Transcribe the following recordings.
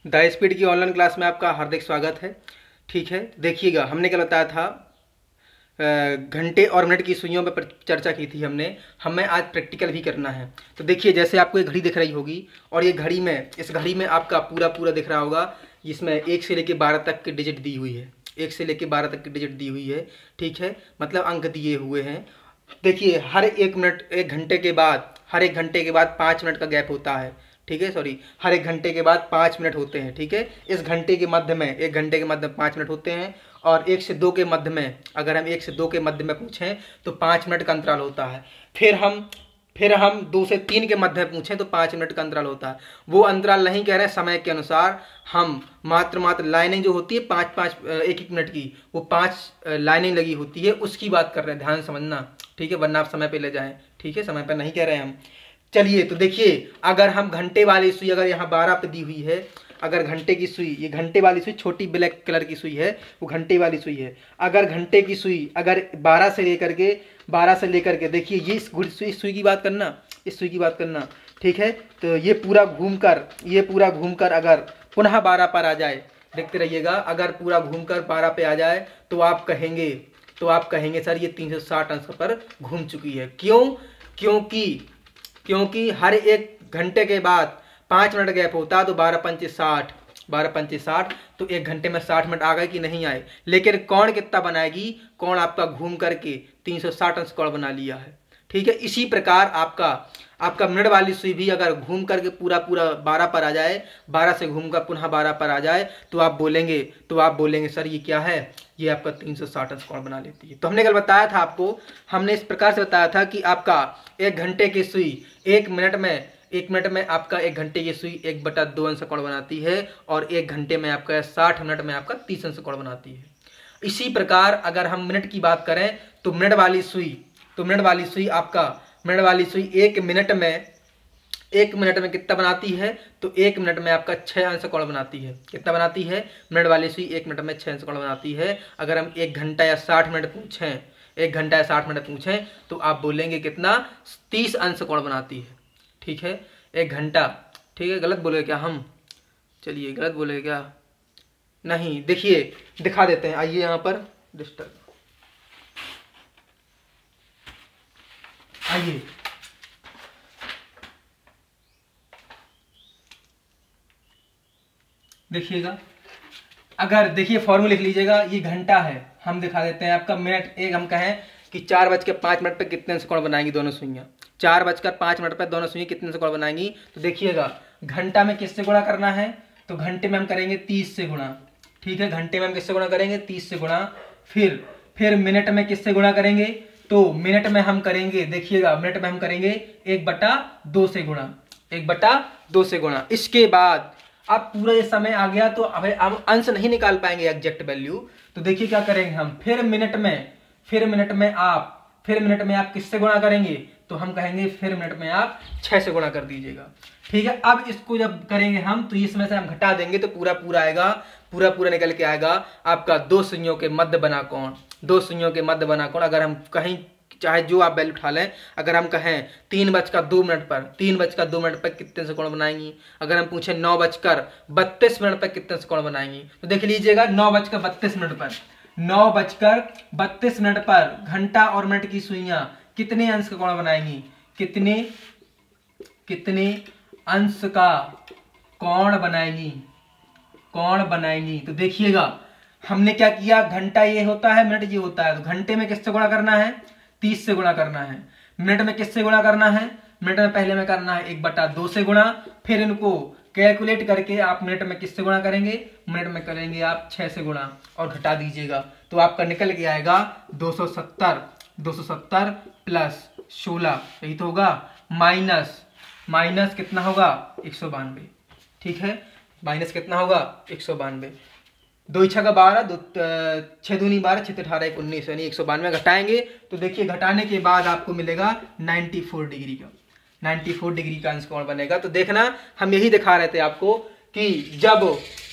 The speed की online class में आपका हार्दिक स्वागत है। ठीक है, देखिएगा हमने क्या बताया था, घंटे और मिनट की सुइयों पर चर्चा की थी हमने। हमें आज प्रैक्टिकल भी करना है। तो देखिए, जैसे आपको एक घड़ी दिख रही होगी और ये घड़ी में, इस घड़ी में आपका पूरा पूरा दिख रहा होगा, जिसमें 1 से लेकर 12 तक की डिजिट दी हुई है। 1 से लेकर 12 तक की डिजिट दी हुई है। ठीक है, मतलब अंक दिए हुए हैं। देखिए, हर एक मिनट, एक घंटे के बाद, हर एक घंटे के बाद 5 मिनट का गैप होता है। ठीक है, सॉरी, हर एक घंटे के बाद 5 मिनट होते हैं। ठीक है, इस घंटे के मध्य में, एक घंटे के मध्य में 5 मिनट होते हैं। और 1 से 2 के मध्य में, अगर हम 1 से 2 के मध्य में पूछें तो 5 मिनट का अंतराल होता है। फिर हम 2 से 3 के मध्य में पूछें तो 5 मिनट का अंतराल होता है। वो अंतराल नहीं कह रहे समय के अनुसार, हम मात्र लाइनिंग जो होती है 5-5 1-1 मिनट की, वो 5 लाइनिंग लगी होती है, उसकी बात कर रहे हैं। ध्यान समझना, ठीक है, वरना आप समय पे ले जाएं। ठीक है, समय पे नहीं कह रहे हैं हम। चलिए, तो देखिए, अगर हम घंटे वाली सुई, अगर यहाँ 12 पे दी हुई है, अगर घंटे की सुई, ये घंटे वाली सुई छोटी ब्लैक कलर की सुई है, वो घंटे वाली सुई है। अगर घंटे की सुई, अगर 12 से लेकर के देखिए, ये इस सुई की बात करना, इस सुई की बात करना। ठीक है, तो ये पूरा घूमकर अगर पुनः 12 पर आ जाए, देखते रहिएगा, अगर पूरा घूमकर 12 पे आ जाए तो आप कहेंगे सर ये 360 अंश पर घूम चुकी है। क्योंकि हर एक घंटे के बाद 5 मिनट गैप होता है, तो 12 पंचे 60, तो एक घंटे में 60 मिनट आ गए कि नहीं आए। लेकिन कौन कितना बनाएगी, कौन आपका घूम करके 360 अंश कोण बना लिया है। ठीक है, इसी प्रकार आपका मिनट वाली सुई भी अगर घूम करके पूरा 12 पर आ जाए, 12 से घूमकर पुनः 12 पर आ जाए, तो आप बोलेंगे सर ये क्या है, ये आपका 360 अंश कोण बना लेती है। तो हमने कल बताया था आपको, हमने इस प्रकार से बताया था कि आपका एक घंटे की सुई एक मिनट में आपका एक घंटे की सुई 1/2 अंश कोण बनाती है, और एक घंटे में आपका 60 मिनट में आपका 30 अंश कोण बनाती है। इसी प्रकार अगर हम मिनट की बात करें तो मिनट वाली सुई एक मिनट में कितना बनाती है, तो एक मिनट में आपका 6 अंश कोण बनाती है। कितना बनाती है मिनट वाली सुई, एक मिनट में 6 अंश कोण बनाती है। अगर हम 1 घंटा या 60 मिनट पूछें तो आप बोलेंगे कितना, 30 अंश कोण बनाती है। ठीक है, 1 घंटा, ठीक है, गलत बोले क्या हम, चलिए गलत बोले क्या, नहीं, देखिए दिखा देते हैं, आइए यहाँ पर डिस्टर्ब, आइए देखिएगा, अगर देखिए फॉर्मूला लिख लीजिएगा, ये घंटा है, हम दिखा देते हैं आपका मिनट। एक हम कहें कि 4:05 पे कितने अंश कोण बनाएंगी दोनों सुइयां, 4:05 पे दोनों सुइयां कितने अंश कोण बनाएंगी। तो देखिएगा, घंटा में किससे गुणा करना है, तो घंटे में हम करेंगे 30 से गुणा। ठीक है, घंटे में हम किससे गुणा करेंगे, 30 से गुणा। फिर मिनट में किससे गुणा करेंगे, तो मिनट में हम करेंगे, देखिएगा, मिनट में हम करेंगे 1/2 से गुणा, 1/2 से गुणा। इसके बाद अब पूरा ये समय आ गया, तो अब हम अंश नहीं निकाल पाएंगे एग्जैक्ट वैल्यू। तो देखिए क्या करेंगे हम, फिर मिनट में आप किससे गुणा करेंगे, तो हम कहेंगे फिर मिनट में आप 6 से गुणा कर दीजिएगा। ठीक है, अब इसको जब करेंगे हम, तो इसमें से हम घटा देंगे तो पूरा आएगा, पूरा निकल के आएगा आपका 2 सुइयों के मध्य बना कोण, 2 सुइयों के मध्य बना कोण। अगर हम कहीं, चाहे जो आप वैल्यू उठा लें, अगर हम कहें 3:02 पर कितने से कोण बनाएंगी, अगर हम पूछें 9:32 पर कितने से कोण बनाएंगी, तो देख लीजिएगा 9:32 पर घंटा और मिनट की सुइयां कितने अंश का कोण बनाएंगी, कितने अंश का कोण बनाएंगी। तो देखिएगा, हमने क्या किया, घंटा ये होता है, मिनट ये होता है, तो घंटे में किससे गुणा करना है, 30 से गुणा करना है। मिनट में किससे गुणा करना है, मिनट में पहले में करना है 1/2 से गुणा। फिर इनको कैलकुलेट करके आप मिनट में किससे गुणा करेंगे, मिनट में करेंगे आप 6 से गुणा, और घटा दीजिएगा, तो आपका निकल के आएगा 270 प्लस 16, यही तो होगा, माइनस कितना होगा, 192। ठीक है, माइनस कितना होगा, 192। 2 × 12, 6 दूनी 12, 6 18 1 19, यानी 192 घटाएंगे, तो देखिए घटाने के बाद आपको मिलेगा 94 डिग्री का अंश कोण बनेगा। तो देखना, हम यही दिखा रहे थे आपको कि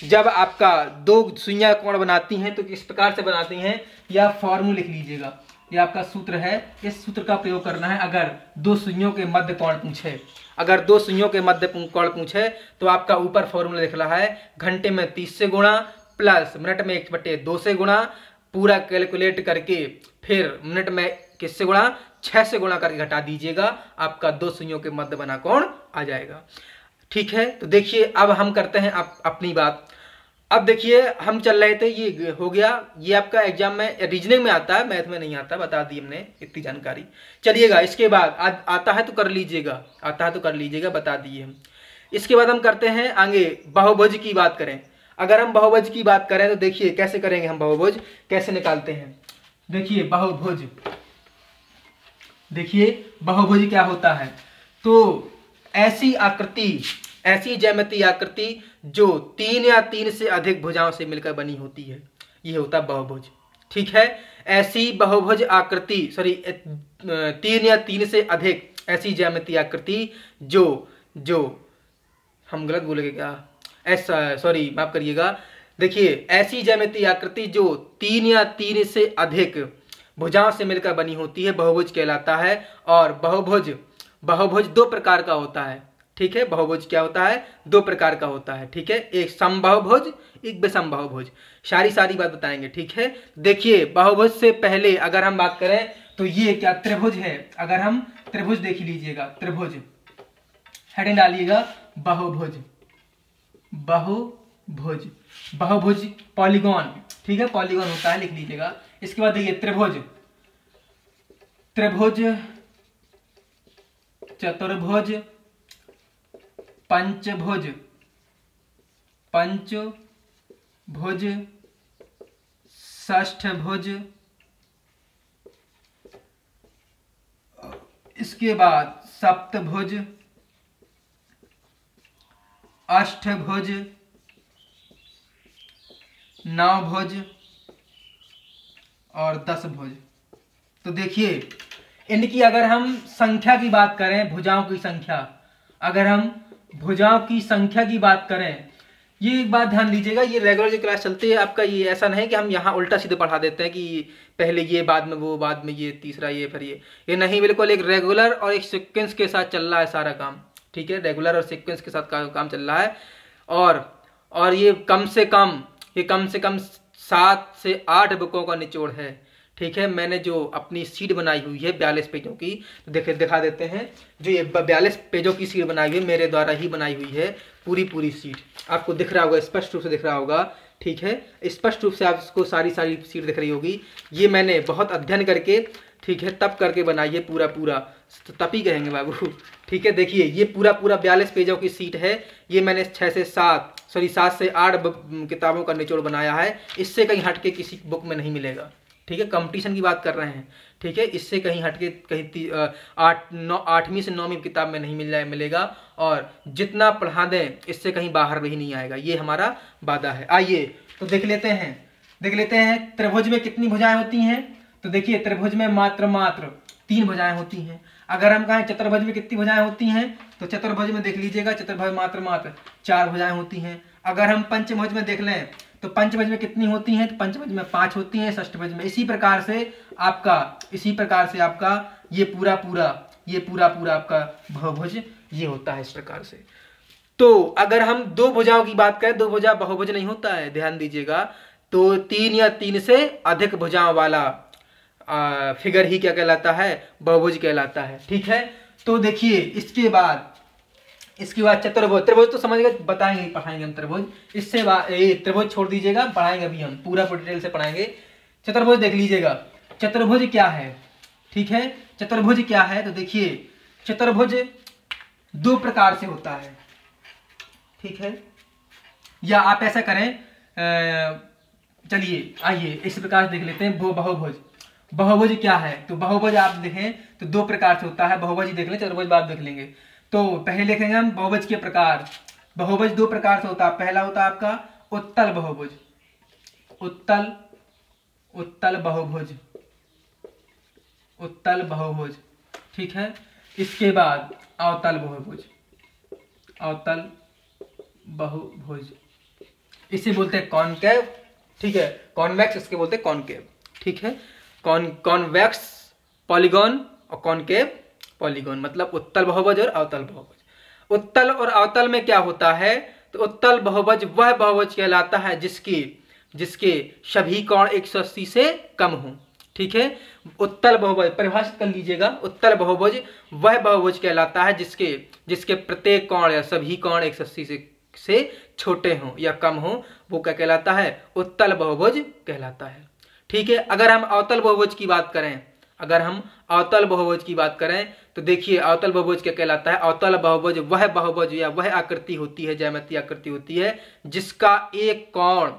जब आपका 2 सुइयां कोण बनाती हैं तो किस प्रकार से बनाती हैं, या फॉर्मूला लिख लीजिएगा, ये आपका सूत्र है। इस सूत्र का प्रयोग करना है अगर दो सुइयों के मध्य कोण पूछे। अगर दो सुइयों के मध्य कोण पूछे तो आपका ऊपर फॉर्मूला लिख रहा है, घंटे में 30 से गुणा प्लस मिनट में 1/2 से गुणा, पूरा कैलकुलेट करके फिर मिनट में किससे गुणा, 6 से गुणा करके घटा दीजिएगा, आपका दो सुइयों के मध्य बना कोण आ जाएगा। ठीक है, तो देखिए अब हम करते हैं अपनी बात। अब देखिए हम चल रहे थे, ये हो गया, ये आपका एग्जाम में रीजनिंग में आता है, मैथ में नहीं आता, बता दी हमने इतनी जानकारी। चलिएगा इसके बाद आता है तो कर लीजिएगा, आता है तो कर लीजिएगा, बता दिए हम। इसके बाद हम करते हैं आगे बहुभुज की बात करें। अगर हम बहुभुज की बात करें तो देखिए कैसे करेंगे, हम बहुभुज कैसे निकालते हैं। देखिए बहुभुज, देखिए बहुभुज क्या होता है, तो ऐसी आकृति, ऐसी ज्यामितीय आकृति जो 3 या 3 से अधिक भुजाओं से मिलकर बनी होती है, ये होता है बहुभुज। ठीक है, ऐसी बहुभुज आकृति, सॉरी 3 या 3 से अधिक ऐसी ज्यामितीय आकृति जो हम गलत बोलेंगे क्या, ऐसा, सॉरी माफ करिएगा। देखिए ऐसी ज्यामितीय आकृति जो 3 या 3 से अधिक भुजाओं से मिलकर बनी होती है, बहुभुज कहलाता है। और बहुभुज 2 प्रकार का होता है। ठीक है, बहुभुज क्या होता है, 2 प्रकार का होता है। ठीक है, एक समबाहुभुज, एक विषमबाहुभुज। सारी बात बताएंगे। ठीक है, देखिए बहुभुज से पहले अगर हम बात करें तो ये क्या त्रिभुज है। अगर हम त्रिभुज देख लीजिएगा, त्रिभुज हेडिंग डालिएगा, बहुभुज, बहुभुज, बहुभुज पॉलीगॉन। ठीक है, पॉलीगॉन होता है, लिख लीजिएगा। इसके बाद देखिए त्रिभुज, त्रिभुज, चतुर्भुज, पंचभुज, पंचभुज, षष्ठभुज, इसके बाद सप्तभुज, अष्टभुज, नवभुज और 10 भुज। तो देखिए इनकी अगर हम संख्या की बात करें, भुजाओं की संख्या, अगर हम भुजाओं की संख्या की बात करें, ये एक बात ध्यान दीजिएगा, ये रेगुलर जो क्लास चलती है आपका, ये ऐसा नहीं कि हम यहाँ उल्टा सीधे पढ़ा देते हैं कि पहले ये बाद में वो, बाद में ये, तीसरा ये, फिर ये नहीं, बिल्कुल एक रेगुलर और एक सीक्वेंस के साथ चल रहा है सारा काम। ठीक है, रेगुलर और सीक्वेंस के साथ काम चल रहा है। और ये कम से कम 7 से 8 बुकों का निचोड़ है। ठीक है, मैंने जो अपनी सीट बनाई हुई है 42 पेजों की, तो दिखा देते हैं। जो ये 42 पेजों की सीट बनाई हुई है, मेरे द्वारा ही बनाई हुई है, पूरी सीट आपको दिख रहा होगा, स्पष्ट रूप से दिख रहा होगा। ठीक है, स्पष्ट रूप से आपको सारी सीट दिख रही होगी। ये मैंने बहुत अध्ययन करके, ठीक है, तब करके बनाई है पूरा, तभी कहेंगे बाबू। ठीक है, देखिए ये पूरा 42 पेजों की सीट है। ये मैंने 7 से 8 किताबों का निचोड़ बनाया है। इससे कहीं हटके किसी बुक में नहीं मिलेगा। ठीक है, कंपटीशन की बात कर रहे हैं। ठीक है, इससे कहीं हटके कहीं 8वीं से 9वीं किताब में नहीं मिलेगा। और जितना पढ़ा दें इससे कहीं बाहर भी नहीं आएगा, ये हमारा वादा है। आइए तो देख लेते हैं त्रिभुज में कितनी भुजाएं होती हैं। तो देखिए त्रिभुज में मात्र 3 भुजाएं होती हैं। अगर हम कहें चतुर्भुज में कितनी भुजाएं होती हैं, तो चतुर्भुज में देख लीजिएगा, चतुर्भुज मात्र 4 भुजाएं होती हैं। अगर हम पंचभुज में देख लें तो पंचभुज में कितनी होती हैं, तो पंचभुज में 5 होती हैं, षष्ठभुज में। इसी प्रकार से आपका ये पूरा आपका बहुभुज ये होता है इस प्रकार से। तो अगर हम 2 भुजाओं की बात करें, 2 भुजा बहुभुज नहीं होता है, ध्यान दीजिएगा। तो 3 या 3 से अधिक भुजाओं वाला फिगर ही क्या कहलाता है, बहुभुज कहलाता है। ठीक है, तो देखिए इसके बाद चतुर्भुज, त्रिभुज तो समझ गए, बताएंगे, पढ़ाएंगे हम त्रिभुज। इससे ये त्रिभुज छोड़ दीजिएगा, पढ़ाएंगे अभी हम पूरा डिटेल से पढ़ाएंगे। चतुर्भुज देख लीजिएगा, चतुर्भुज क्या है। ठीक है, चतुर्भुज क्या है, तो देखिए चतुर्भुज 2 प्रकार से होता है। ठीक है, या आप ऐसा करें, चलिए आइए इस प्रकार देख लेते हैं। बहुभुज क्या है, तो बहुभुज आप देखें तो 2 प्रकार से होता है। बहुभुज देख लें, चतुर्भुज बाद देख लेंगे। तो पहले देखेंगे हम बहुभुज के प्रकार। बहुभुज 2 प्रकार से होता है। पहला होता है आपका उत्तल बहुभुज, उत्तल बहुभुज। ठीक है, इसके बाद अवतल बहुभुज, इसे बोलते हैं कॉनकेव। ठीक है, कॉन्वेक्स इसके बोलते हैं कॉनकेव। ठीक है, कॉन्वेक्स पॉलीगॉन और कॉनकेव पॉलीगॉन, मतलब उत्तल बहुभुज और अवतल बहुभुज। उत्तल और अवतल में क्या होता है, तो उत्तल बहुभुज वह बहुभुज कहलाता है जिसके सभी कोण 180 से कम हो। ठीक है, उत्तल बहुभुज परिभाषित कर लीजिएगा, उत्तल बहुभुज वह बहुभुज कहलाता है जिसके प्रत्येक कोण या सभी कोण 180 से छोटे हों या कम हों, वो क्या कहलाता है, उत्तल बहुभुज कहलाता है। ठीक है, अगर हम अवतल बहुभुज की बात करें, तो देखिए अवतल बहुभुज क्या कहलाता है। अवतल बहुभुज वह बहुभुज या वह आकृति होती है, ज्यामितीय आकृति होती है, जिसका एक कोण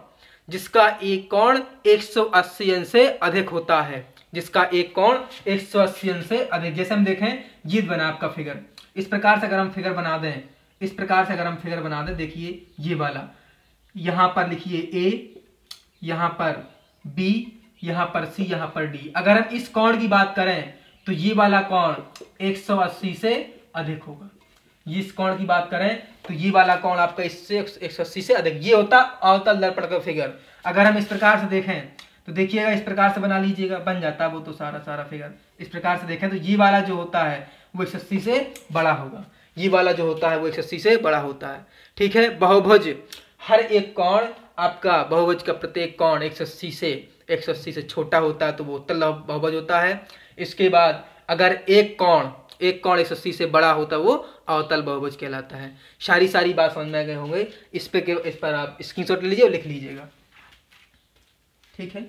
180 अंश से अधिक होता है, जिसका एक कोण 180 अंश से अधिक। जैसे हम देखें, ये बना आपका फिगर, इस प्रकार से अगर हम फिगर बना दें, देखिए ये वाला, यहां पर लिखिए ए, यहां पर बी, यहां पर सी, यहां पर डी। अगर हम इस कोण की बात करें तो ये वाला कोण 180 से अधिक होगा। इस कोण की बात करें तो ये वाला कोण आपका इससे 180 से अधिक, ये होता अवतल दर्पण का फिगर। अगर हम इस प्रकार से देखें तो देखिएगा, इस प्रकार से बना लीजिएगा, बन जाता है वो तो सारा फिगर। इस प्रकार से देखें तो ये वाला जो होता है वो 180 से बड़ा होगा, ये वाला जो होता है वो 180 से बड़ा होता है। ठीक है, बहुभुज हर एक कोण आपका, बहुभुज का प्रत्येक कोण 180 से छोटा होता है तो वो उत्तल बहुभुज होता है। इसके बाद अगर एक कोण 180 से बड़ा होता है वो अवतल बहुभुज कहलाता है। सारी बात समझ में आ गए होंगे। इस पर आप स्क्रीनशॉट ले लीजिए और लिख लीजिएगा। ठीक है,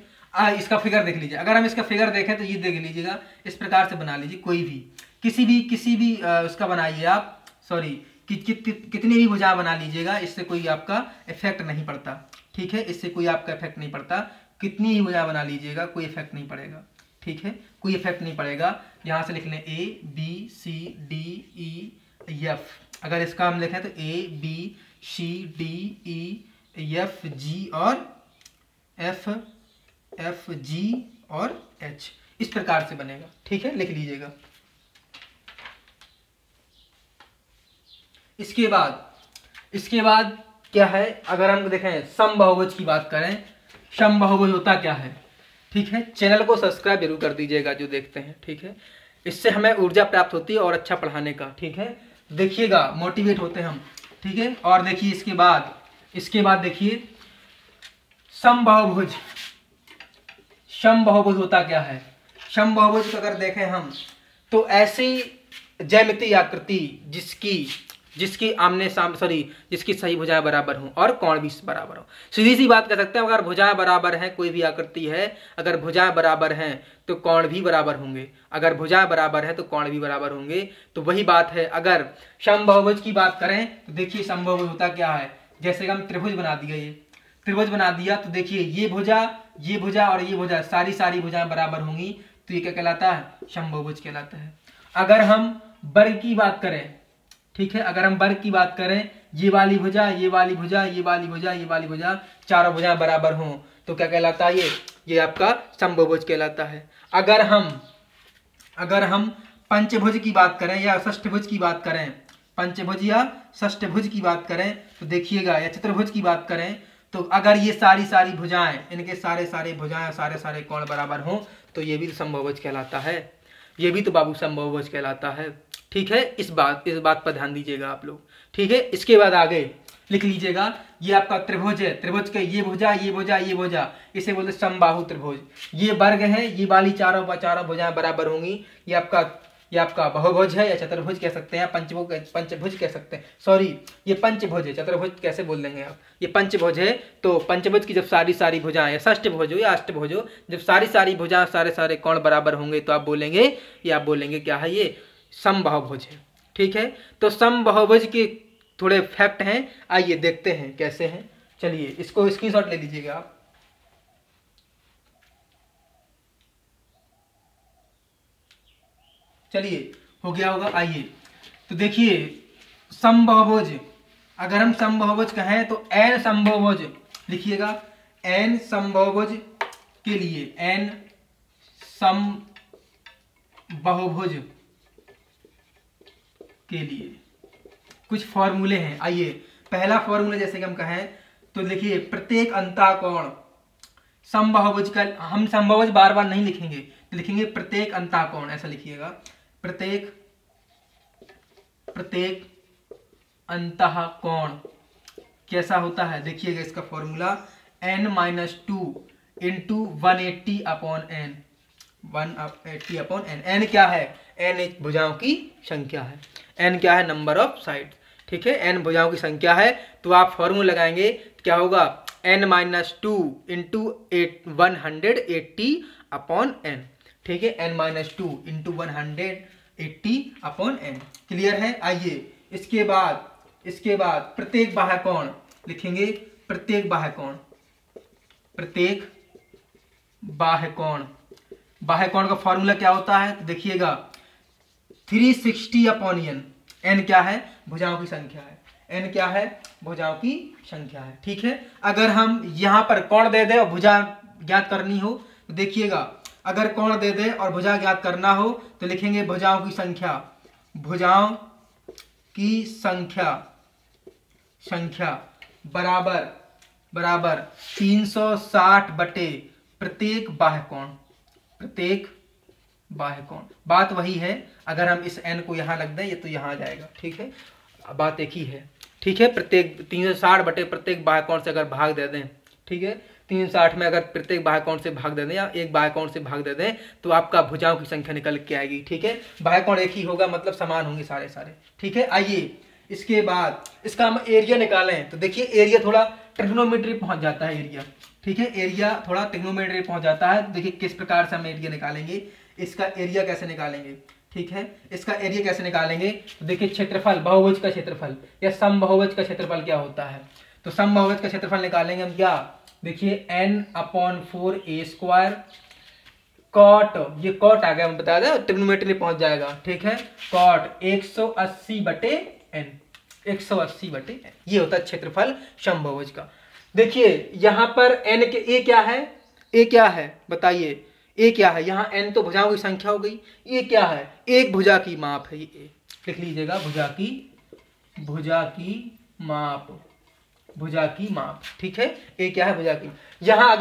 इसका फिगर देख लीजिए। अगर हम इसका फिगर देखें तो ये देख लीजिएगा, इस प्रकार से बना लीजिए, कोई भी किसी भी उसका बनाइए आप, कितनी भी भुजा बना लीजिएगा, इससे कोई आपका इफेक्ट नहीं पड़ता। ठीक है, इससे कोई आपका इफेक्ट नहीं पड़ता, कितनी ही भुजा बना लीजिएगा कोई इफेक्ट नहीं पड़ेगा। ठीक है, कोई इफेक्ट नहीं पड़ेगा। यहाँ से लिख लें A B C D E F. अगर इसका हम लिखें तो A B C D E F G और एफ जी और एच, इस प्रकार से बनेगा। ठीक है, लिख लीजिएगा। इसके बाद क्या है, अगर हम देखें समबाहुभुज की बात करें, समबाहुभुज होता क्या है। ठीक है, चैनल को सब्सक्राइब जरूर कर दीजिएगा जो देखते हैं। ठीक है, इससे हमें ऊर्जा प्राप्त होती है और अच्छा पढ़ाने का। ठीक है, देखिएगा, मोटिवेट होते हैं हम। ठीक है, और देखिए इसके बाद देखिए समबाहुभुज होता क्या है। समबाहुभुज को अगर देखें हम तो ऐसी ज्यामितीय आकृति जिसकी सही भुजाएं बराबर हों और कोण भी बराबर हो। सीधी सी बात कर सकते हैं, अगर भुजाएं बराबर हैं, कोई भी आकृति है, अगर भुजाएं बराबर हैं तो कोण भी बराबर होंगे, अगर भुजाएं बराबर है तो कोण भी बराबर होंगे। तो वही बात है, अगर समबाहुभुज की बात करें तो देखिए समबाहुभुज होता क्या है। जैसे हम त्रिभुज बना दिया, तो देखिए ये भुजा और ये भुजा, सारी भुजाएं बराबर होंगी, तो ये क्या कहलाता है, समबाहुभुज कहलाता है। अगर हम वर्ग की बात करें, ठीक है, अगर हम वर्ग की बात करें, ये वाली भुजा, चारों भुजाएं बराबर हों तो क्या कहलाता है, ये आपका समबाहुभुज कहलाता है। अगर हम पंचभुज की बात करें या षष्ठभुज की बात करें, पंचभुज या षष्ठभुज की बात करें तो देखिएगा, या चतुर्भुज की बात करें, तो अगर ये सारी भुजाएं, इनके सारे भुजाएं, सारे कोण बराबर हों तो ये भी समबाहुभुज कहलाता है, ये भी तो बाबू समबाहुभुज कहलाता है। ठीक है, इस बात पर ध्यान दीजिएगा आप लोग। ठीक है, इसके बाद आगे लिख लीजिएगा, ये आपका त्रिभुज है, त्रिभुज के ये भुजा, इसे बोलते समबाहु त्रिभुज। ये वर्ग है, ये वाली चारों भुजाएं बराबर होंगी, ये आपका बहुभुज है या चतुर्भुज कह सकते हैं, पंचभुज कह सकते हैं। सॉरी, ये पंचभुज है, चतुर्भुज कैसे बोल देंगे आप, ये पंचभुज है। तो पंचभुज की जब सारी भुजाएं, या षष्ठभुज हो या अष्टभुज हो, जब सारी भुजाएं, सारे कोण बराबर होंगे तो आप बोलेंगे क्या है, ये समबाहुभुज है। ठीक है, तो समबाहुभुज के थोड़े फैक्ट हैं, आइए देखते हैं कैसे हैं। चलिए, इसको स्क्रीनशॉट ले लीजिएगा आप। चलिए, हो गया होगा। आइए तो देखिए, समबाहुभुज, अगर हम समबाहुभुज कहें तो n समबाहुभुज लिखिएगा, n समबाहुभुज के लिए, n समबाहुभुज के लिए कुछ फॉर्मूले हैं। आइए, पहला फॉर्मूला जैसे कि हम कहें तो देखिए, प्रत्येक अंतःकोण समबाहुभुज का हम समबाहुभुज बार बार नहीं लिखेंगे, तो लिखेंगे प्रत्येक अंतःकोण, ऐसा लिखिएगा, प्रत्येक अंतःकोण कैसा होता है, देखिएगा इसका formula n-2 into 180 upon n, 180 upon n। n क्या है, n भुजाओं की संख्या है, n क्या है, नंबर ऑफ साइड, ठीक है, n भुजाओं की संख्या है। तो आप फॉर्मूला लगाएंगे क्या होगा, n-2 इंटू 180 अपॉन n, ठीक है, n-2 into 180 upon n। Clear है। आइए इसके बाद प्रत्येक बाह्य कोण लिखेंगे, प्रत्येक बाह्य कोण का फॉर्मूला क्या होता है, तो देखिएगा 360 अपॉन n। n क्या है, भुजाओं की संख्या है, n क्या है, भुजाओं की संख्या है, ठीक है। अगर हम यहाँ पर कोण दे दे और भुजा ज्ञात करनी हो, तो देखिएगा अगर कोण दे दे और भुजा ज्ञात करना हो तो लिखेंगे भुजाओं की संख्या बराबर 360 बटे प्रत्येक बाह्य कोण। बात वही है, अगर हम इस n को यहाँ लग दें ये तो यहाँ आ जाएगा, ठीक है, बात एक ही है, ठीक है। प्रत्येक 360 बटे प्रत्येक बाह्य कोण से अगर भाग दे दें, ठीक है, 360 में अगर प्रत्येक बाह्य कोण से भाग दे दें या एक बाह्य कोण से भाग दे दें तो आपका भुजाओं की संख्या निकल के आएगी, ठीक है। बाह्य कोण एक ही होगा, मतलब समान होंगे सारे, ठीक है। आइए इसके बाद इसका हम एरिया निकालें, तो देखिए एरिया थोड़ा ट्रिग्नोमेट्री पहुंच जाता है, एरिया, ठीक है, एरिया थोड़ा ट्रिग्नोमेट्री पहुंच जाता है। देखिए किस प्रकार से हम एरिया निकालेंगे, इसका एरिया कैसे निकालेंगे, ठीक है, इसका एरिया कैसे निकालेंगे, तो देखिए क्षेत्रफल, बहुभुज का क्षेत्रफल या समबाहुभुज का क्षेत्रफल क्या होता है, तो समबाहुभुज का क्षेत्रफल निकालेंगे हम क्या, देखिए n/4a² कॉट, ये कॉट आ गया, बता दें ट्रिग्नोमेट्री पहुंच जाएगा, ठीक है, कॉट 180 बटे n, 180 बटे n, ये होता है क्षेत्रफल समबाहुभुज का। देखिए यहाँ पर n के a क्या है बताइए, a क्या है, यहाँ n तो भुजाओं की संख्या हो गई, a क्या है, एक भुजा की माप है, ये a लिख लीजिएगा, भुजा की माप, ठीक है, a क्या है, भुजा की। यहाँ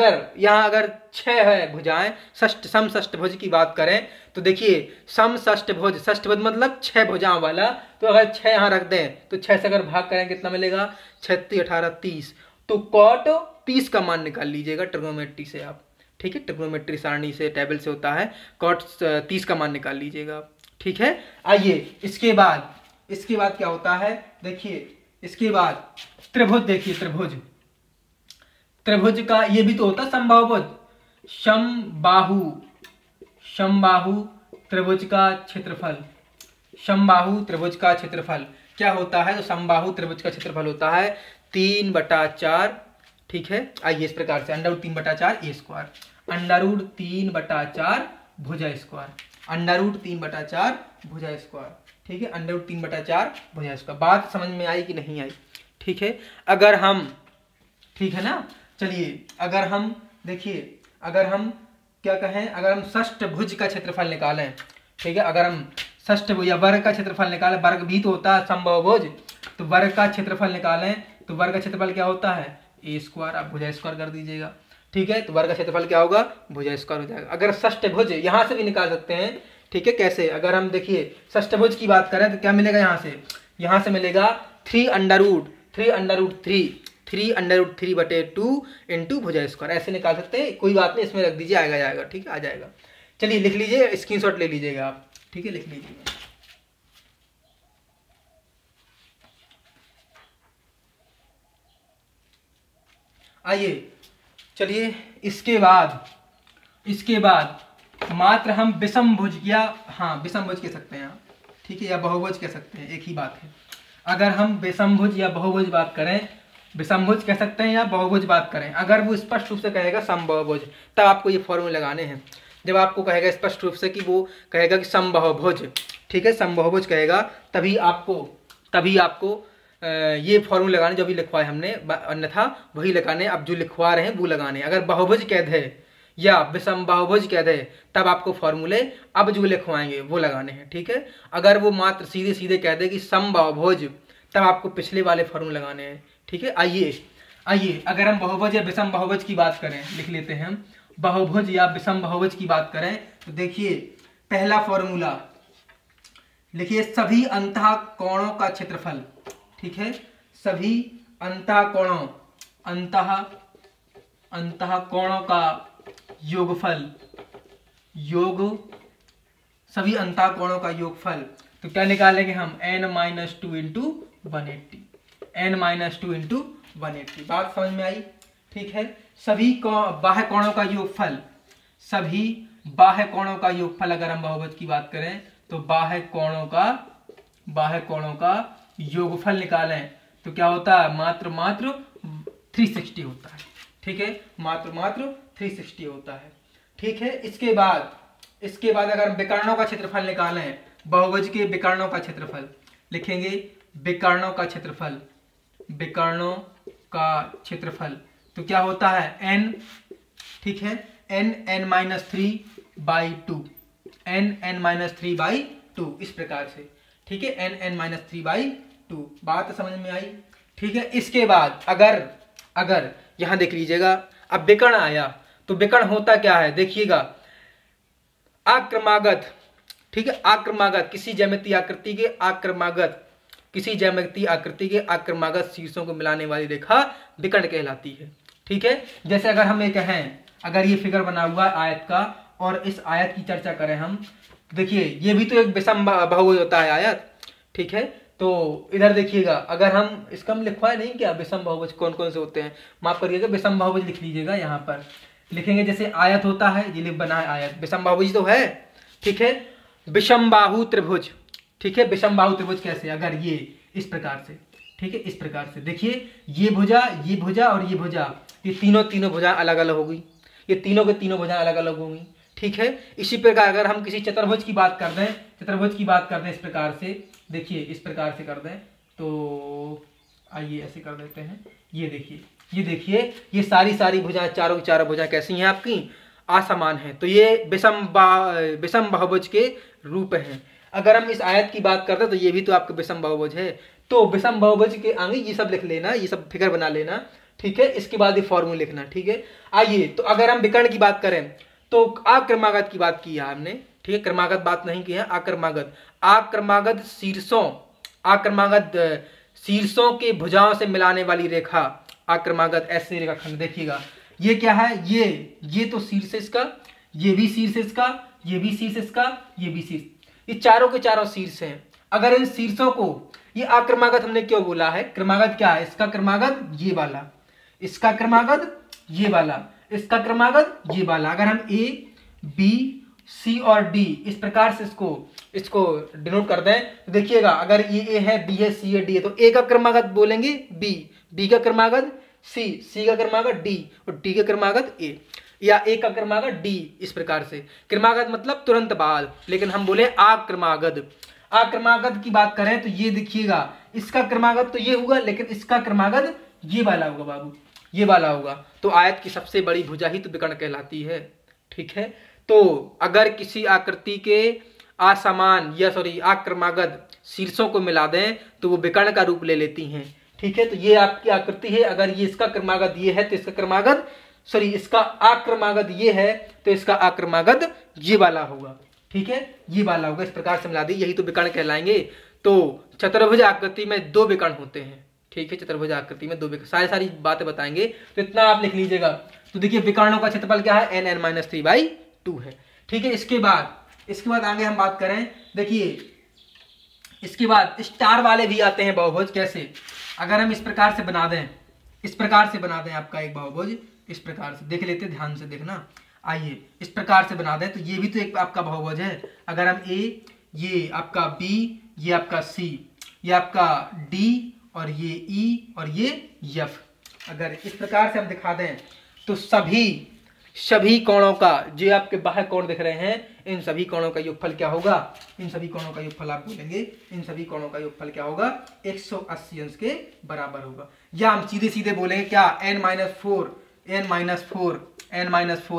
अगर 6 है भुजाएं, समषष्ठभुज की बात करें तो देखिए समषष्ठभुज, षष्ठभुज मतलब 6 भुजाओं वाला, तो अगर 6 यहाँ रख दें तो 6 से अगर भाग करें कितना मिलेगा, 36, 18, 30, तो कॉट 30 का मान निकाल लीजिएगा ट्रिग्नोमेट्री से आप, ठीक है, ट्रिग्नोमेट्री सारणी से, टेबल से होता है, कॉट 30 का मान निकाल लीजिएगा, ठीक है। आइए इसके बाद क्या होता है, देखिए इसके बाद त्रिभुज, देखिए त्रिभुज का ये भी तो होता है समबाहुभुज, समबाहु त्रिभुज का क्षेत्रफल क्या होता है, तो समबाहु त्रिभुज का क्षेत्रफल होता है 3/4, ठीक है। आइए इस प्रकार से √3/4a², √3/4 भुजा², ठीक है, √3/4 भुजा²। बात समझ में आई कि नहीं आई, ठीक है। अगर हम, ठीक है ना, चलिए अगर हम देखिए, अगर हम क्या कहें, अगर हम षष्ठभुज का क्षेत्रफल निकालें, ठीक है, अगर हम षष्ठभुज या वर्ग का क्षेत्रफल निकालें, वर्ग भी तो होता है समबाहुभुज, तो वर्ग का क्षेत्रफल निकालें तो वर्ग का क्षेत्रफल क्या होता है, a², आप भुजा² कर दीजिएगा, ठीक है, तो वर्ग का क्षेत्रफल क्या होगा, भुजा² हो जाएगा। अगर षष्ठभुज यहाँ से भी निकाल सकते हैं, ठीक है, कैसे, अगर हम देखिए षष्ठभुज की बात करें तो क्या मिलेगा, यहाँ से मिलेगा 3√3 बटे 2 इंटू भुजा², ऐसे निकाल सकते हैं, कोई बात नहीं, इसमें रख दीजिए, आएगा, ठीक है, आ जाएगा। चलिए लिख लीजिए, स्क्रीनशॉट ले लीजिएगा आप, ठीक है, लिख लीजिए। आइए चलिए इसके बाद मात्र हम विषमभुज या विषमभुज कह सकते हैं, ठीक है, या बहुभुज कह सकते हैं, एक ही बात है। अगर हम विषमभुज या बहुभुज बात करें, विषमभुज कह सकते हैं या बहुभुज बात करें, अगर वो स्पष्ट रूप से कहेगा समबाहुभुज, तब आपको ये फॉर्मूले लगाने हैं। जब आपको कहेगा स्पष्ट रूप से कि वो कहेगा कि समबाहुभुज, ठीक है, समबाहुभुज कहेगा, तभी आपको ये फॉर्मूले लगाने जो भी लिखवाए हमने, अन्यथा वही लगाने, अब जो लिखवा रहे हैं वो लगाने। अगर बहुभुज कह दे या विषमबाहुभुज कह दे तब आपको फॉर्मूले अब जो लिखवाएंगे वो लगाने हैं, ठीक है। अगर वो मात्र सीधे कह दे कि समबाहुभुज, तब आपको पिछले वाले फॉर्मूले लगाने हैं, ठीक है। आइए अगर हम बहुभुज या विषम बहुभुज की बात करें, लिख लेते हैं हम, बहुभुज या विषम बहुभुज की बात करें तो देखिए पहला फॉर्मूला लिखिए, सभी अंतः कोणों का क्षेत्रफल, ठीक है, सभी अंतः कोणों का योगफल, सभी अंतः कोणों का योगफल, तो क्या निकालेंगे हम, n-2 इंटू 180, n-2 इंटू 180। बात समझ में आई, ठीक है। सभी बाह्य कोणों का योगफल, सभी बाह्य कोणों का योगफल, अगर हम बहुभुज की बात करें तो बाह्य कोणों का योगफल निकालें तो क्या होता है, मात्र 360 होता है, ठीक है, मात्र 360 होता है, ठीक है। इसके बाद अगर हम विकर्णों का क्षेत्रफल निकालें, बहुभुज के विकर्णों का क्षेत्रफल लिखेंगे, विकर्णों का क्षेत्रफल तो क्या होता है, n, ठीक है, n-3/2, n-3/2 इस प्रकार से, ठीक है, n-3/2। बात समझ में आई, ठीक है। इसके बाद अगर यहां देख लीजिएगा, अब विकर्ण आया तो विकर्ण होता क्या है, देखिएगा, आक्रमागत, ठीक है, आक्रमागत किसी ज्यामितीय आकृति के आक्रमागत शीर्षों को मिलाने वाली रेखा विकर्ण कहलाती है, ठीक है। जैसे अगर हम ये कहें, अगर ये फिगर बना हुआ है आयत का और इस आयत की चर्चा करें हम, देखिए ये भी तो एक विषम बहुभुज होता है आयत, ठीक है। तो इधर देखिएगा, अगर हम इसका हम लिखवाए नहीं क्या, विषम बहुभुज कौन कौन से होते हैं, माफ करिएगा, विषम बहुभुज लिख लीजिएगा, यहाँ पर लिखेंगे, जैसे आयत होता है, ये बना है आयत, विषम बहुभुज तो है, ठीक है, विषम बाहु त्रिभुज, ठीक है, विषम बाहु त्रिभुज कैसे, अगर ये इस प्रकार से, ठीक है, इस प्रकार से देखिए, ये भुजा और ये भुजा, ये तीनों भुजा अलग अलग होगी, ये तीनों के तीनों भुजा अलग अलग होंगी, ठीक है। इसी प्रकार अगर हम किसी चतुर्भुज की बात कर दें, इस प्रकार से, देखिए इस प्रकार से कर दें, तो आइए ऐसे कर देते हैं, ये देखिए ये सारी भुजाएं, चारों की चारों भुजाएं कैसी हैं आपकी, असमान है, तो ये विषम बहुभुज के रूप हैं। अगर हम इस आयत की बात करते हैं तो ये भी तो आपका विषम बहुभुज है, तो विषम बहुभुज के आगे ये सब लिख लेना, ये सब फिगर बना लेना, ठीक है। इसके बाद ये फॉर्मूला लिखना, ठीक है। आइए तो अगर हम विकर्ण की बात करें तो आक्रमागत की बात की है हमने, ठीक है, क्रमागत बात नहीं की है, आक्रमागत शीर्षों के भुजाओं से मिलाने वाली रेखा, आक्रमागत ऐसे रेखाखंड, देखिएगा ये क्या है, ये तो शीर्ष इसका, ये भी शीर्ष इसका, ये भी शीर्ष इसका, ये भी शीर्ष, ये चारों के चारों शीर्ष हैं। अगर इन शीर्षों को, ये आक्रमागत हमने क्यों बोला है, क्रमागत क्या है, इसका क्रमागत ये वाला, इसका क्रमागत ये वाला, इसका क्रमागत ये वाला। अगर हम ए बी सी और डी इस प्रकार से इसको डिनोट कर दें तो देखिएगा, अगर ये ए है, बी है, सी है, डी है, तो ए का क्रमागत बोलेंगे बी, बी का क्रमागत सी, सी का क्रमागत डी और डी का क्रमागत ए, या ए का क्रमागत डी, इस प्रकार से। क्रमागत मतलब तुरंत बाद, लेकिन हम बोले आक्रमागत की बात करें तो ये देखिएगा, इसका क्रमागत तो ये होगा, लेकिन इसका क्रमागत ये वाला होगा बाबू, ये वाला होगा। तो आयत की सबसे बड़ी भुजा ही तो विकर्ण कहलाती है, ठीक है। तो अगर किसी आकृति के आक्रमागत शीर्षों को मिला दें तो वो विकर्ण का रूप ले लेती हैं, ठीक है। तो ये आपकी आकृति है, अगर ये इसका क्रमागत ये है तो इसका आक्रमागत ये है तो इसका आक्रमागत ये वाला होगा, ठीक है, ये वाला होगा, इस प्रकार से मिला दी, यही तो विकर्ण कहलाएंगे। तो चतुर्भुज आकृति में दो विकर्ण होते हैं, ठीक है, चतुर्भुज आकृति में दो विकर्ण, सारी बातें बताएंगे, तो इतना आप लिख लीजिएगा। तो देखिए विकर्णों का क्षेत्रफल क्या है, n-3/2 है, ठीक है। इसके बाद आगे हम बात करें, देखिए इसके बाद स्टार वाले भी आते हैं बहुभुज, कैसे, अगर हम इस प्रकार से बना दें, आपका एक बहुभुज इस प्रकार से देख लेते, ध्यान से देखना, आइए इस प्रकार से बना दें तो ये भी तो एक आपका बहुभुज है। अगर हम ए, ये आपका बी, ये आपका सी, ये आपका डी और ये ई और ये एफ, अगर इस प्रकार से हम दिखा दें तो सभी कोणों का, जो आपके बाह्य कोण दिख रहे हैं, इन सभी कोणों का योगफल क्या होगा, इन सभी कोणों का योगफल आप बोलेंगे, इन सभी कोणों का योगफल क्या होगा, 180 अंश के बराबर होगा। या हम सीधे सीधे बोलेंगे क्या, n-4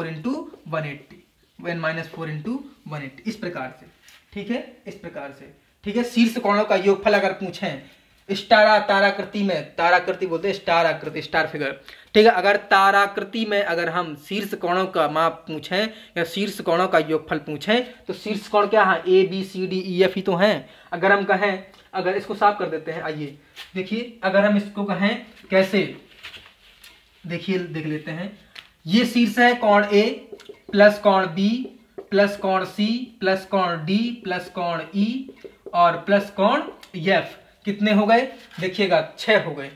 इंटू 180, इस प्रकार से, ठीक है, इस प्रकार से, ठीक है। शीर्ष कोणों का योगफल अगर पूछें, स्टार ताराकृति में, ताराकृति बोलते हैं स्टार आकृति, स्टार फिगर, ठीक है। अगर ताराकृति में अगर हम शीर्ष कोणों का माप पूछें या शीर्ष कोणों का योगफल पूछें तो शीर्ष कोण क्या है, A B C D E F ही तो हैं। अगर हम कहें, अगर इसको साफ कर देते हैं, आइए देखिए, अगर हम इसको कहें कैसे, देखिए देख लेते हैं। ये शीर्ष है कोण ए प्लस कोण बी प्लस कोण सी प्लस कोण डी प्लस कोण ई और प्लस कोण एफ। कितने हो गए देखिएगा, 6 हो गए।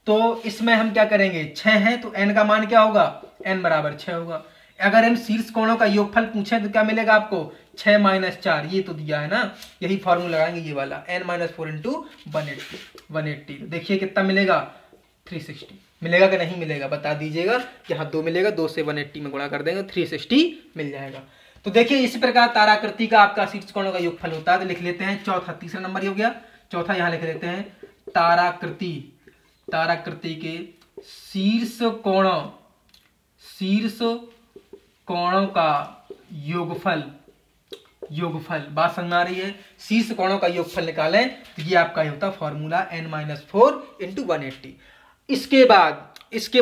तो इसमें हम क्या करेंगे, 6 है तो n का मान क्या होगा, n बराबर 6 होगा। अगर हम शीर्ष कोणों का योगफल पूछें तो क्या मिलेगा आपको, 6 माइनस 4, ये तो दिया है ना, यही फॉर्मूला लगाएंगे ये वाला, n माइनस 4 इंटू 180। देखिए कितना मिलेगा, 360 मिलेगा कि नहीं मिलेगा, बता दीजिएगा। यहाँ 2 मिलेगा, 2 से 180 में गुणा कर देंगे, 360 मिल जाएगा। तो देखिए इसी प्रकार ताराकृति का आपका शीर्ष कोणों का योगफल होता है। तो लिख लेते हैं चौथा, तीसरा नंबर हो गया, चौथा यहाँ लिख लेते हैं ताराकृति, ताराकृति के शीर्ष कोणों का योगफल, योगफल बात समझ आ रही है, शीर्ष कोणों का योगफल निकालें तो ये आपका होता फॉर्मूला n-4 इंटू 180। इसके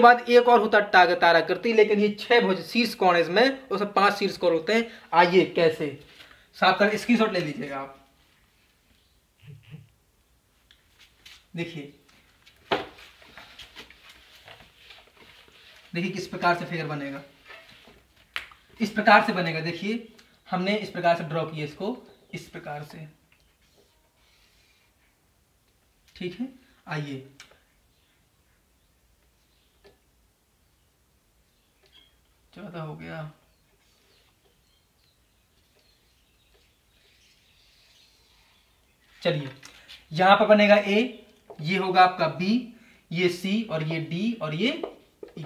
बाद एक और होता ताराकृति, लेकिन ये 6 भुज शीर्ष कोण इसमें, उसमें 5 शीर्ष कोण होते हैं। आइए कैसे साफ कर, स्क्रीनशॉट ले लीजिएगा आप। देखिए किस प्रकार से फिगर बनेगा, इस प्रकार से बनेगा। देखिए हमने इस प्रकार से ड्रॉ किया इसको, इस प्रकार से, ठीक है। आइए चौथा हो गया, चलिए यहां पर बनेगा ए, ये होगा आपका बी, ये सी और ये डी और ये ई।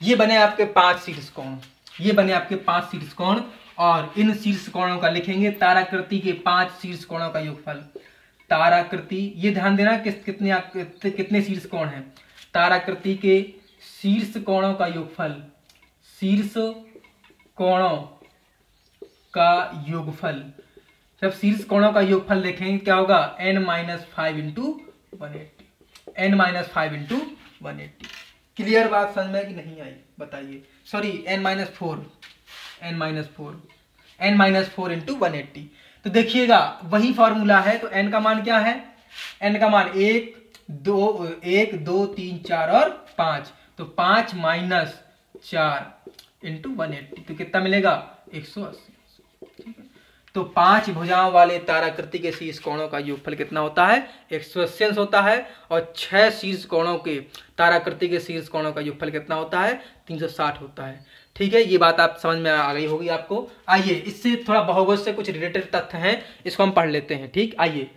ये बने आपके 5 शीर्ष कोण, ये बने आपके 5 शीर्ष कोण। और इन शीर्ष कोणों का लिखेंगे ताराकृति के 5 शीर्ष कोणों का योगफल। ताराकृति, ये ध्यान देना कितने शीर्ष कोण हैं, ताराकृति के शीर्ष कोणों का योगफल, शीर्ष कोणों का योगफल। जब शीर्ष कोणों का योगफल देखेंगे क्या होगा, n-5 into 180, n-5 into 180। Clear बात समझ में कि नहीं आई बताइए, सॉरी n-4 इंटू 180। तो देखिएगा वही फॉर्मूला है। तो n का मान क्या है, n का मान 1 2 3 4 और 5, तो 5 माइनस 4 इंटू 180, तो कितना मिलेगा 180। ठीक है, तो 5 भुजाओं वाले ताराकृति के शीर्ष कोणों का योगफल कितना होता है, 180 होता है। और 6 शीर्ष कोणों के ताराकृति के शीर्ष कोणों का योगफल कितना होता है, 360 होता है। ठीक है, ये बात आप समझ में आ गई होगी आपको। आइए इससे थोड़ा बहुभुज से कुछ रिलेटेड तथ्य हैं, इसको हम पढ़ लेते हैं। ठीक, आइए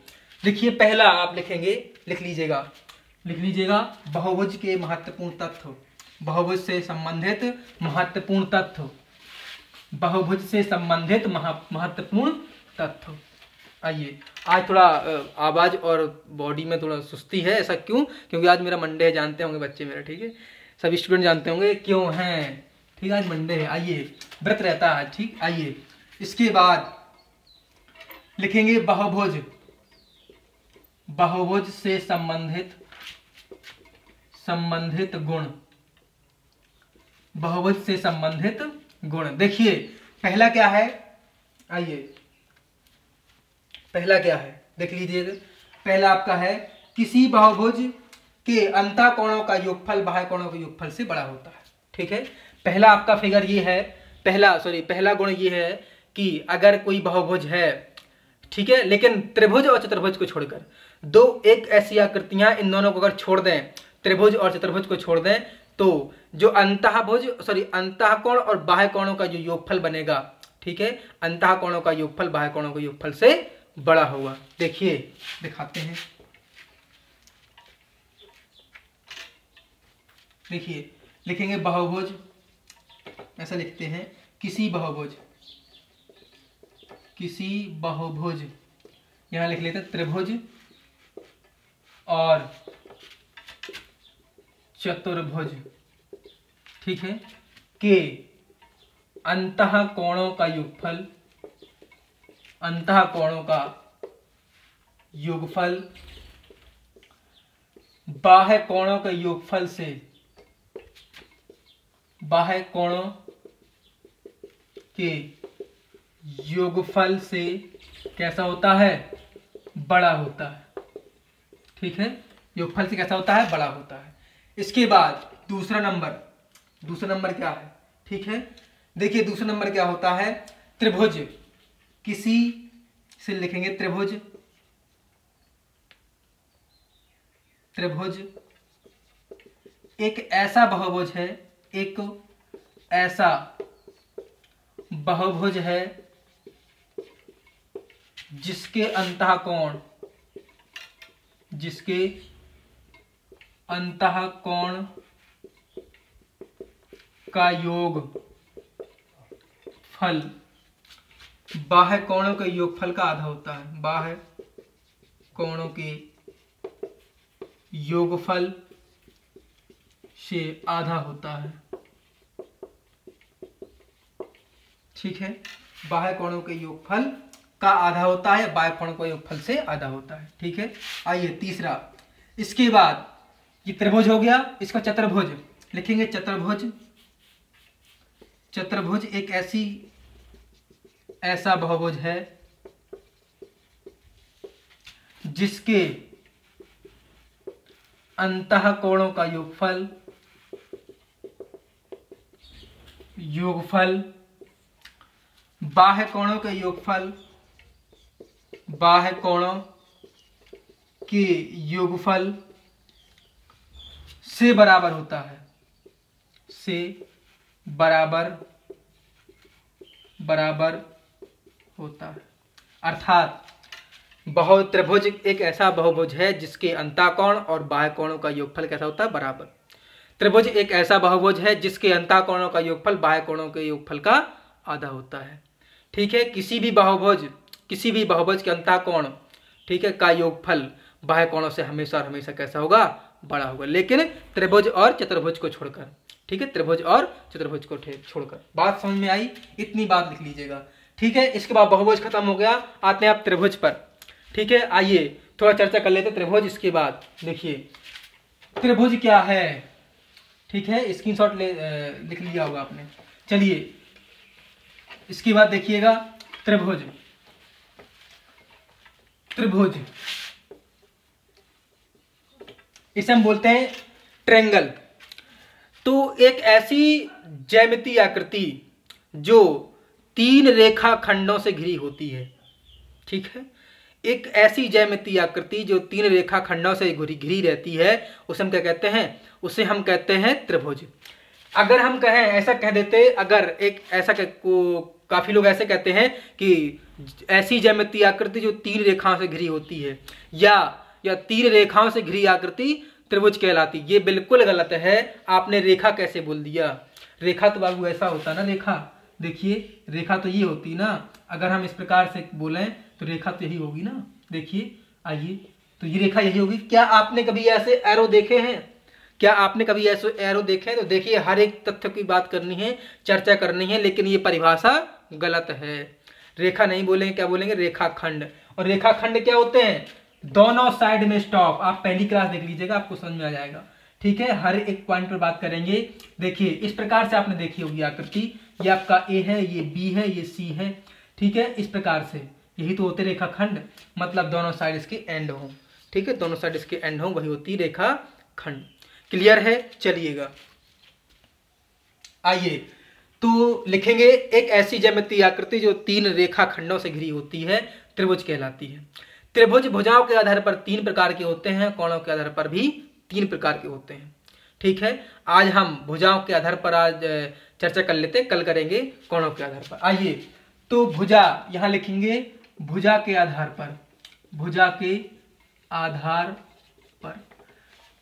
देखिए, पहला आप लिखेंगे, लिख लीजिएगा बहुभुज के महत्वपूर्ण तथ्य, बहुभुज से संबंधित महत्वपूर्ण तथ्य, बहुभुज से संबंधित महत्वपूर्ण तथ्य। आइए, आज थोड़ा आवाज और बॉडी में थोड़ा सुस्ती है, ऐसा क्यों, क्योंकि आज मेरा मंडे है, जानते होंगे बच्चे मेरे, ठीक है, सभी स्टूडेंट जानते होंगे क्यों हैं। ठीक है, आज मंडे है, आइए व्रत रहता है। ठीक, आइए इसके बाद लिखेंगे बहुभुज, बहुभुज से संबंधित गुण, बहुभुज से संबंधित गुण। देखिए पहला क्या है, आइए पहला क्या है देख लीजिए। पहला आपका है किसी बहुभुज के अंतः कोणों का योगफल बाह्य कोणों के योगफल से बड़ा होता है। ठीक है, पहला आपका फिगर ये है, पहला गुण ये है कि अगर कोई बहुभुज है, ठीक है, लेकिन त्रिभुज और चतुर्भुज को छोड़कर एक ऐसी आकृतियां, इन दोनों को अगर छोड़ दें, त्रिभुज और चतुर्भुज को छोड़ दें, तो जो अंतः कोण और बाह्य कोणों का जो योगफल बनेगा, ठीक है, अंतः कोणों का योगफल बाह्य कोणों के योगफल से बड़ा होगा। देखिए दिखाते हैं, देखिए लिखेंगे बहुभुज, ऐसा लिखते हैं किसी बहुभुज, यहां लिख लेते हैं त्रिभुज और चतुर्भुज, ठीक है, के अंतः कोणों का योगफल, अंतः कोणों का योगफल बाह्य कोणों के योगफल से, बाह्य कोणों के योगफल से कैसा होता है, बड़ा होता है। ठीक है, योगफल से कैसा होता है, बड़ा होता है। इसके बाद दूसरा नंबर क्या है, ठीक है, देखिए दूसरा नंबर क्या होता है, त्रिभुज, किसी से लिखेंगे त्रिभुज, त्रिभुज एक ऐसा बहुभुज है, एक ऐसा बहुभुज है जिसके अंतःकोण, जिसके अंतःकोण का योग फल बाह्य कोणों के योगफल का आधा होता है, बाह्य कोणों के योगफल से आधा होता है। ठीक है, बाह्य कोणों के योगफल का आधा होता है, बाह्य कोणों के योगफल से आधा होता है। ठीक है, आइए तीसरा, इसके बाद ये त्रिभुज हो गया, इसको चतुर्भुज लिखेंगे, चतुर्भुज, चतुर्भुज एक ऐसा बहुभुज है जिसके अंतःकोणों का योगफल, योगफल बाह्य कोणों के योगफल, बाह्य कोणों के योगफल से बराबर होता है, से बराबर होता है। अर्थात त्रिभुज एक ऐसा बहुभुज है जिसके अंतःकोण और बाह्य कोणों का योगफल कैसा होता है, बराबर। त्रिभुज एक ऐसा बहुभुज है जिसके अंतःकोणों का योगफल बाह्य कोणों के योगफल का आधा होता है। ठीक है, किसी भी बहुभुज के अंतःकोण, ठीक है, का योगफल बाह्य कोणों से हमेशा और हमेशा कैसा होगा, बड़ा होगा, लेकिन त्रिभुज और चतुर्भुज को छोड़कर। ठीक है, त्रिभुज और चतुर्भुज को छोड़कर। बात समझ में आई, इतनी बात लिख लीजिएगा। ठीक है, इसके बाद बहुभुज खत्म हो गया, आते हैं आप त्रिभुज पर। ठीक है, आइए थोड़ा चर्चा कर लेते हैं त्रिभुज। इसके बाद देखिए त्रिभुज क्या है, ठीक है, स्क्रीनशॉट लिख लिया होगा आपने। चलिए इसके बाद देखिएगा त्रिभुज, त्रिभुज इसे हम बोलते हैं ट्रायंगल। तो एक ऐसी ज्यामितीय आकृति जो 3 रेखाखंडों से घिरी होती है। ठीक है, एक ऐसी ज्यामितीय आकृति जो 3 रेखाखंडों से घिरी रहती है, उसे हम क्या कहते हैं, उसे हम कहते हैं त्रिभुज। अगर हम कहें, ऐसा कह देते, अगर एक ऐसा काफी लोग ऐसे कहते हैं कि ऐसी ज्यामितीय आकृति जो 3 रेखाओं से घिरी होती है, या 3 रेखाओं से घिरी आकृति त्रिभुज कहलाती। ये बिल्कुल गलत है। आपने रेखा कैसे बोल दिया, रेखा तो बाबू ऐसा होता ना, रेखा देखिए, रेखा तो ये होती ना, अगर हम इस प्रकार से बोलें तो रेखा तो यही होगी ना। देखिए, आइए, तो ये रेखा यही होगी। क्या आपने कभी ऐसे एरो देखे हैं, क्या आपने कभी ऐसे एरो देखे हैं? तो देखिए, हर एक तथ्य की बात करनी है, चर्चा करनी है, लेकिन ये परिभाषा गलत है। रेखा नहीं बोलेंगे, क्या बोलेंगे, रेखाखंड। और रेखाखंड क्या होते हैं, दोनों साइड में स्टॉप। आप पहली क्लास देख लीजिएगा, आपको समझ में आ जाएगा। ठीक है, हर एक पॉइंट पर बात करेंगे। देखिए इस प्रकार से आपने देखी होगी आकृति, ये आपका ए है, ये बी है, ये सी है। ठीक है, इस प्रकार से यही तो होते रेखाखंड, मतलब दोनों साइड इसके एंड हो। ठीक है, दोनों साइड इसके एंड हो, वही होती रेखाखंड। क्लियर है? चलिएगा, आइए तो लिखेंगे, एक ऐसी ज्यामितीय आकृति जो 3 रेखाखंडों से घिरी होती है, त्रिभुज कहलाती है। त्रिभुज भुजाओं के आधार पर 3 प्रकार के होते हैं, कोणों के आधार पर भी 3 प्रकार के होते हैं। ठीक है, आज हम भुजाओं के आधार पर आज चर्चा कर लेते हैं, कल करेंगे कोणों के आधार पर। आइए तो भुजा यहां लिखेंगे, भुजा के आधार पर, भुजा के आधार पर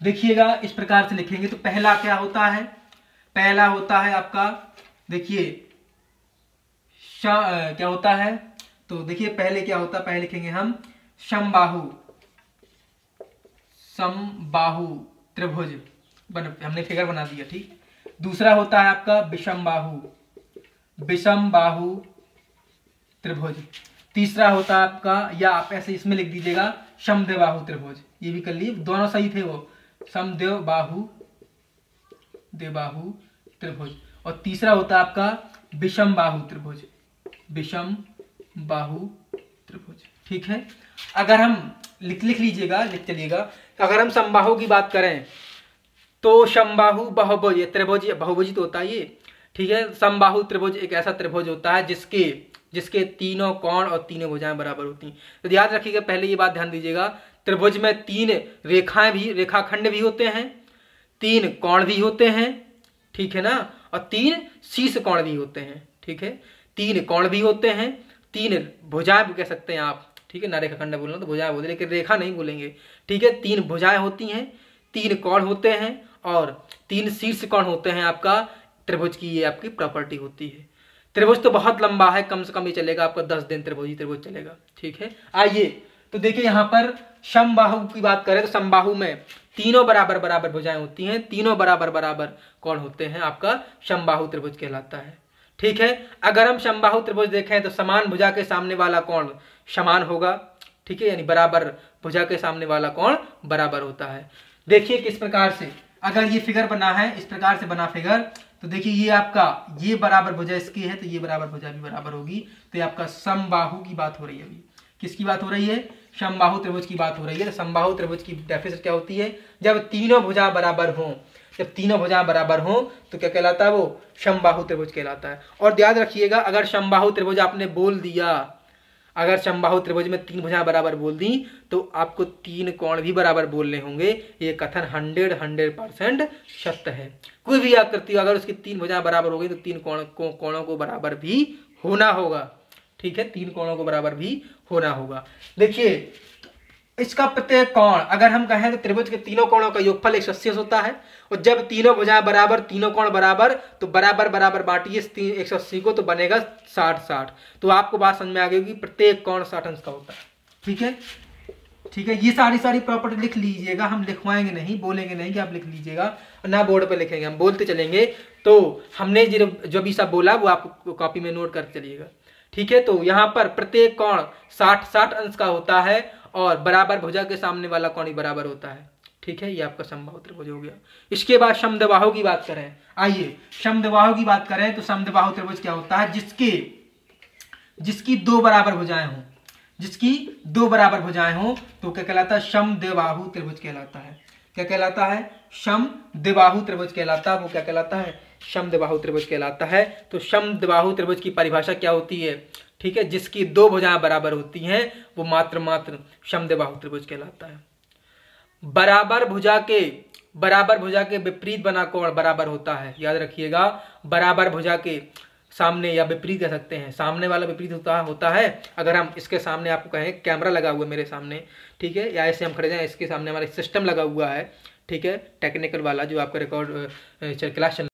देखिएगा इस प्रकार से लिखेंगे। तो पहला क्या होता है, पहला होता है आपका, देखिए क्या होता है, तो देखिए पहले क्या होता है, पहले लिखेंगे हम समबाहु, समबाहु त्रिभुज, हमने फिगर बना दिया। ठीक, दूसरा होता है आपका विषमबाहु, विषमबाहु त्रिभुज। तीसरा होता है आपका, या आप ऐसे इसमें लिख दीजिएगा समद्विबाहु त्रिभुज, ये भी कर लिए, दोनों सही थे वो। समद्विबाहु द्विबाहु त्रिभुज। और तीसरा होता है आपका विषम बाहु त्रिभुज, विषम बाहु त्रिभुज। ठीक है, अगर हम लिख लीजिएगा, लिख चलिएगा। अगर हम समबाहु की बात करें तो समबाहु बहुभुज, ये त्रिभुज बहुभुजी तो होता है ये। ठीक है, समबाहु त्रिभुज एक ऐसा त्रिभुज होता है जिसके तीनों कोण और तीनों भुजाएं बराबर होती हैं। तो याद रखिएगा, पहले ये बात ध्यान दीजिएगा, त्रिभुज में 3 रेखाखंड भी होते हैं, 3 कोण भी होते हैं, ठीक है ना, और 3 शीर्ष कोण भी होते हैं। ठीक है, 3 कोण भी होते हैं, 3 भुजाएं भी कह सकते हैं आप। ठीक है ना, रेखाखंड बोलना तो भुजाएं बोलते, लेकिन रेखा नहीं बोलेंगे। ठीक है, 3 भुजाएं होती हैं, 3 कोण होते हैं और 3 शीर्ष कोण होते हैं। आपका त्रिभुज की ये आपकी प्रॉपर्टी होती है। त्रिभुज तो बहुत लंबा है, कम से कम ये चलेगा आपका 10 दिन त्रिभुज चलेगा। ठीक है, आइए तो देखिए यहाँ पर समबाहु की बात करें तो समबाहु में तीनों बराबर बराबर भुजाएं होती हैं, तीनों बराबर बराबर कोण होते हैं, आपका समबाहु त्रिभुज कहलाता है। ठीक है, अगर हम समबाहु त्रिभुज देखें तो समान भुजा के सामने वाला कोण समान होगा। ठीक है, यानी बराबर भुजा के सामने वाला कोण बराबर होता है। देखिए किस प्रकार से, अगर ये फिगर बना है, इस प्रकार से बना फिगर, तो देखिए ये आपका ये बराबर भुजा इसकी है तो ये बराबर भुजा भी बराबर होगी। तो ये आपका समबाहु की बात हो रही है। अभी किसकी बात हो रही है? समबाहु त्रिभुज की बात हो रही है। तो समबाहु त्रिभुज की डेफिनेशन क्या होती है? जब तीनों भुजा बराबर हों, जब तीनों भुजा बराबर हों तो क्या कहलाता है? वो समबाहु त्रिभुज कहलाता है। और याद रखिएगा, अगर समबाहु त्रिभुज आपने बोल दिया, अगर समबाहु त्रिभुज में 3 भुजाएं बराबर बोल दी तो आपको 3 कोण भी बराबर बोलने होंगे। ये कथन 100% सत्य है। कोई भी आकृति हो, अगर उसकी 3 भुजाएं बराबर हो गई तो 3 कोणों को बराबर भी होना होगा। ठीक है, 3 कोणों को बराबर भी होना होगा। देखिए इसका प्रत्येक कोण अगर हम कहें तो त्रिभुज के तीनों कोणों का योगफल 180 होता है। और जब तीनों भुजाएं बराबर, तीनों कोण बराबर, तो बराबर बराबर बांटिए 180 को तो बनेगा 60-60। तो आपको बात समझ में आ गई कि प्रत्येक कोण 60 अंश का होता है। ठीक है, ठीक है, ये सारी प्रॉपर्टी लिख लीजिएगा। हम लिखवाएंगे नहीं, बोलेंगे नहीं कि आप लिख लीजिएगा, ना बोर्ड पे लिखेंगे, हम बोलते चलेंगे। तो हमने जो भी सब बोला वो आप कॉपी में नोट कर चलिएगा। ठीक है, तो यहाँ पर प्रत्येक कोण 60-60 अंश का होता है और बराबर भुजा के सामने वाला कोण ही बराबर होता है। ठीक है, ये आपका समबाहु त्रिभुज हो गया। इसके बाद समद्विबाहु की बात करें। आइए समद्विबाहु की बात करें तो समद्विबाहु त्रिभुज क्या होता है? जिसकी 2 बराबर भुजाएं हों, जिसकी 2 बराबर भुजाएं हों तो क्या कहलाता है? समद्विबाहु त्रिभुज कहलाता है। क्या कहलाता है? समद्विबाहु त्रिभुज कहलाता है। वो क्या कहलाता है? समद्विबाहु त्रिभुज कहलाता है। तो समद्विबाहु त्रिभुज की परिभाषा क्या होती है? ठीक है, जिसकी 2 भुजाएं बराबर होती हैं वो मात्र समद्विबाहु त्रिभुज कहलाता है। बराबर भुजा के विपरीत बना कोण बराबर होता है। याद रखिएगा, बराबर भुजा के सामने या विपरीत कह सकते हैं, सामने वाला विपरीत होता है। अगर हम इसके सामने आपको कहें, कैमरा लगा हुआ है मेरे सामने, ठीक है, या ऐसे हम खड़े जाएं, इसके सामने हमारा सिस्टम लगा हुआ है, ठीक है, टेक्निकल वाला जो आपका रिकॉर्ड क्लास